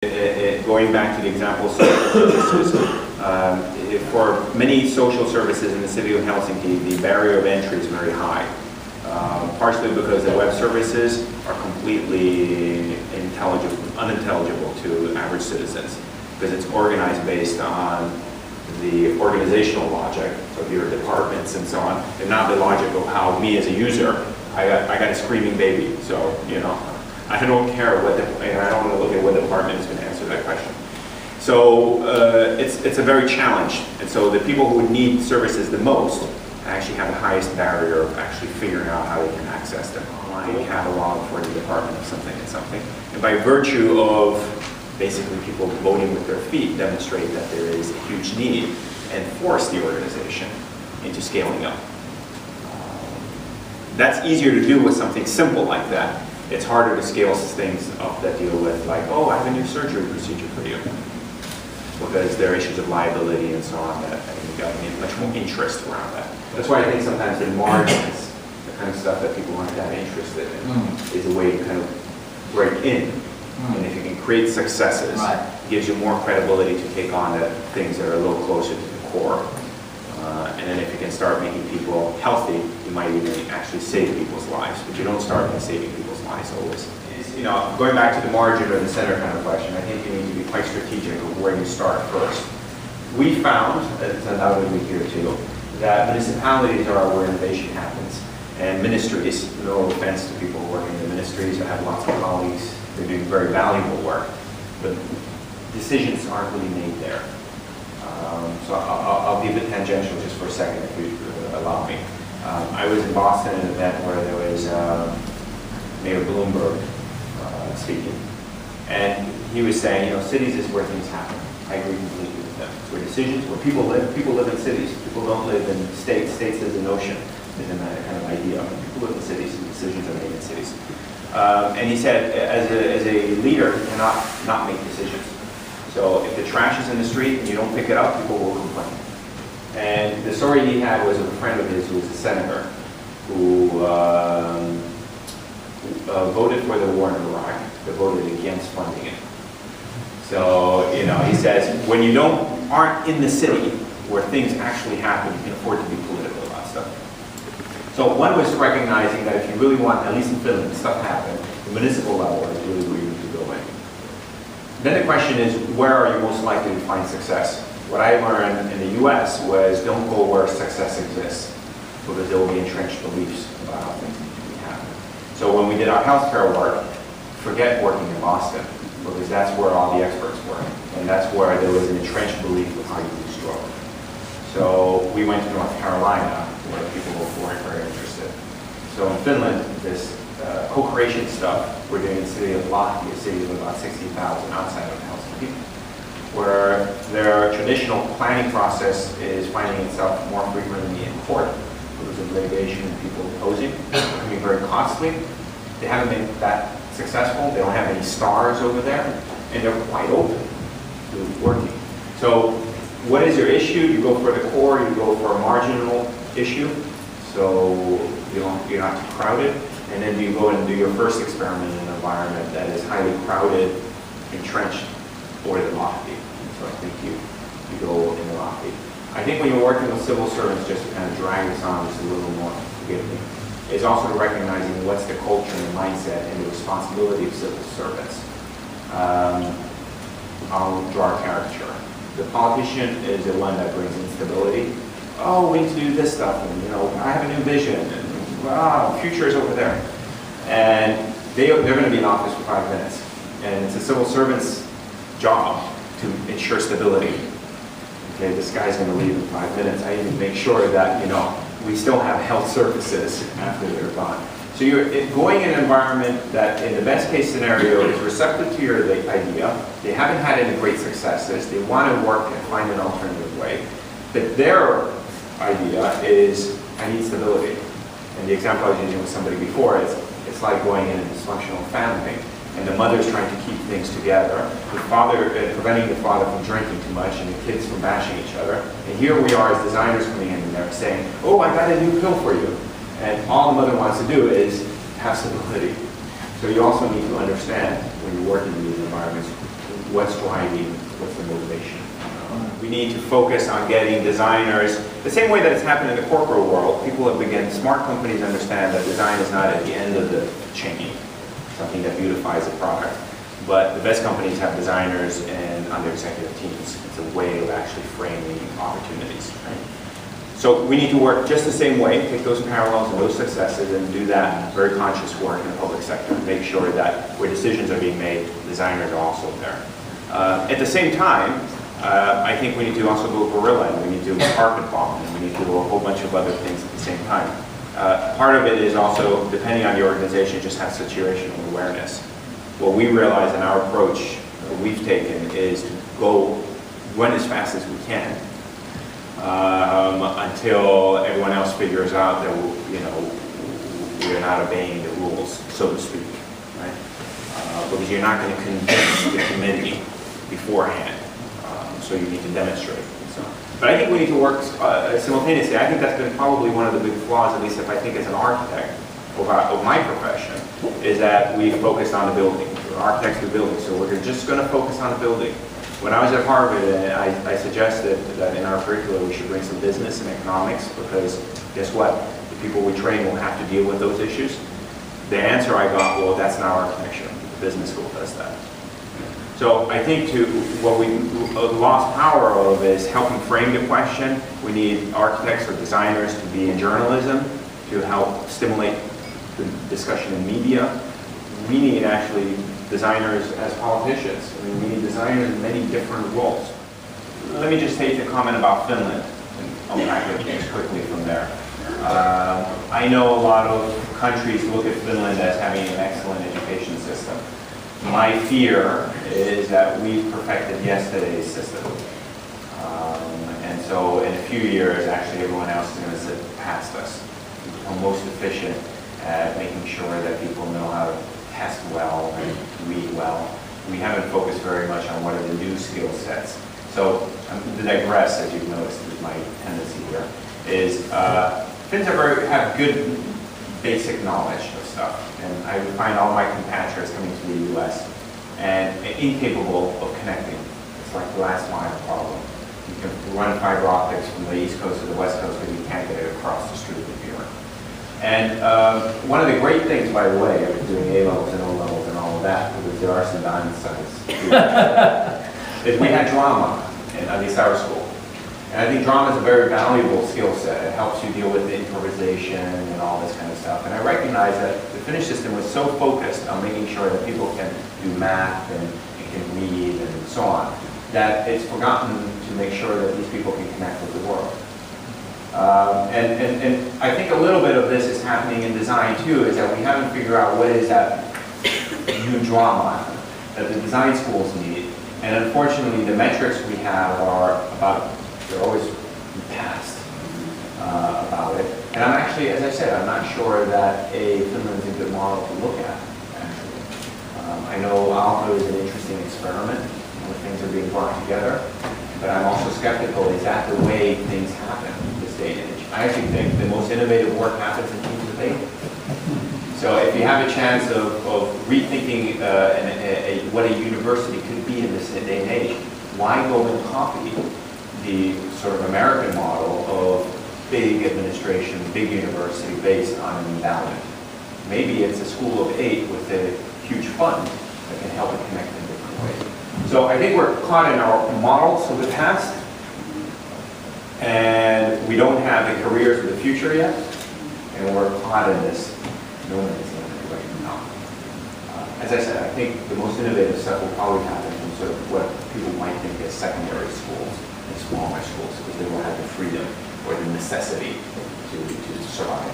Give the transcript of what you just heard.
Going back to the example of social services, for many social services in the city of Helsinki, the barrier of entry is very high. Partially because the web services are completely unintelligible to average citizens, because it's organized based on the organizational logic of your departments and so on, and not the logic of how me as a user, I got a screaming baby, so I don't care what I don't want to look at what department is going to answer that question. So it's a very challenge, and so the people who would need services the most actually have the highest barrier of actually figuring out how they can access them. Online catalog for the department of something and something, and by virtue of basically people voting with their feet demonstrate that there is a huge need and force the organization into scaling up. That's easier to do with something simple like that. It's harder to scale things up that deal with, like, oh, I have a new surgery procedure for you, because there are issues of liability and so on that you've got much more interest around that. That's why I think sometimes the margins, the kind of stuff that people aren't that interested in, is a way to kind of break in. And if you can create successes, it gives you more credibility to take on the things that are a little closer to the core. And then if you can start making people healthy, you might even actually save people's lives. But you don't start by saving people's lives always. Going back to the margin or the center kind of question, I think you need to be quite strategic of where you start first. We found, it's undoubtedly here too, that municipalities are where innovation happens. And ministries, no offense to people working in the ministries, I have lots of colleagues, they're doing very valuable work, but decisions aren't really made there. So I'll be a bit tangential just for a second, if you allow me. I was in Boston at an event where there was Mayor Bloomberg speaking, and he was saying, cities is where things happen. I agree completely with him. It's where decisions, where people live in cities. People don't live in states. States is an ocean, is that kind of idea. People live in cities, and decisions are made in cities. And he said, as a leader, you cannot not make decisions. So if the trash is in the street and you don't pick it up, people will complain. And the story he had was of a friend of his who was a senator who voted for the war in Iraq, but voted against funding it. So, he says, when you aren't in the city where things actually happen, you can afford to be political about stuff. So one was recognizing that if you really want, at least in Finland, stuff happen, the municipal level is really where you need to go in. Then the question is, where are you most likely to find success? What I learned in the US was, don't go where success exists, because there will be entrenched beliefs about how things need to be happening. So when we did our healthcare work, forget working in Boston, because that's where all the experts were. And that's where there was an entrenched belief of how you do stroke. So we went to North Carolina, where people weren't very interested. So in Finland, this co-creation stuff we're doing in the city of Lahti, a city of about 60,000 outside of Helsinki, where their traditional planning process is finding itself more frequently in court because of litigation and people opposing, becoming very costly. They haven't been that successful. They don't have any stars over there, and they're quite open to working. So what is your issue? You go for the core, you go for a marginal issue, so you're not too crowded, and then you go and do your first experiment in an environment that is highly crowded, entrenched, or the lofty. So I think you go in the lofty. I think when you're working with civil servants, just to kind of drag this on just a little more, forgive me, is also recognizing what's the culture and the mindset and the responsibility of civil servants. I'll draw a caricature. The politician is the one that brings instability. Oh, we need to do this stuff, and I have a new vision, and wow, future is over there. And they're going to be in office for 5 minutes. And it's a civil servant's job to ensure stability. Okay, this guy's going to leave in 5 minutes. I need to make sure that, we still have health services after they're gone. So you're going in an environment that, in the best case scenario, is receptive to your idea. They haven't had any great successes. They want to work and find an alternative way. But their idea is, I need stability. And the example I was using with somebody before is, it's like going in a dysfunctional family, and the mother's trying to keep things together, the father preventing the father from drinking too much, and the kids from bashing each other. And here we are as designers coming in there saying, oh, I got a new pill for you. And all the mother wants to do is have stability. So you also need to understand, when you're working in these environments, what's driving, what's the motivation. We need to focus on getting designers, the same way that it's happened in the corporate world. People have begun, smart companies understand that design is not at the end of the chain, something that beautifies a product. But the best companies have designers and on their executive teams. It's a way of actually framing opportunities. Right? So we need to work just the same way, take those parallels and those successes and do that very conscious work in the public sector and make sure that where decisions are being made, designers are also there. At the same time, I think we need to also go guerrilla and we need to carpet bomb and we need to do a whole bunch of other things at the same time. Part of it is also, depending on the organization, just have situational awareness. What we realize in our approach that we've taken is to go run as fast as we can until everyone else figures out that we're not obeying the rules, so to speak, right? Because you're not going to convince the committee beforehand, so you need to demonstrate. So, but I think we need to work simultaneously. I think that's been probably one of the big flaws, at least if I think as an architect of my profession, is that we focused on the building. We're architects of the building, so we're just going to focus on the building. When I was at Harvard, I suggested that in our curriculum we should bring some business and economics because guess what? The people we train will have to deal with those issues. The answer I got, well, that's not architecture. The business school does that. So I think what we lost power of is helping frame the question. We need architects or designers to be in journalism to help stimulate the discussion in media. We need actually designers as politicians. I mean, we need designers in many different roles. Let me just take the comment about Finland and unpack it quickly from there. I know a lot of countries look at Finland as having an excellent education system. My fear is that we've perfected yesterday's system. And so in a few years, actually everyone else is going to sit past us. We become most efficient at making sure that people know how to test well and read well. We haven't focused very much on what are the new skill sets. So to digress, as you've noticed, is my tendency here, is Finns have good basic knowledge of stuff. And I would find all my compatriots coming to the US and incapable of connecting. It's like the last mile problem. You can run fiber optics from the East Coast to the West Coast, but you can't get it across the street of New York. And one of the great things, by the way, of doing A-levels and O-levels and all of that, because there are some downsides, is we had drama in at least our school. And I think drama is a very valuable skill set. It helps you deal with the improvisation and all this kind of stuff. And I recognize that the Finnish system was so focused on making sure that people can do math and can read and so on, that it's forgotten to make sure that these people can connect with the world. And I think a little bit of this is happening in design too, is that we haven't figured out what is that new drama that the design schools need. And unfortunately, the metrics we have are about, they're always past about it. And I'm actually, as I said, I'm not sure that Finland is a good model to look at, actually. I know Aalto is an interesting experiment where things are being brought together, but I'm also skeptical, is that the way things happen in this day and age? I actually think the most innovative work happens in team debate. So if you have a chance of rethinking what a university could be in this day and age, why go and copy the sort of American model of big administration, big university based on an endowment? Maybe it's a school of 8 with a huge fund that can help it connect in different ways. So I think we're caught in our models of the past, and we don't have the careers of the future yet, and we're caught in this no man's land right now. As I said, I think the most innovative stuff will probably happen in sort of what people might think as secondary schools and smaller schools, because they will have the freedom or the necessity to survive.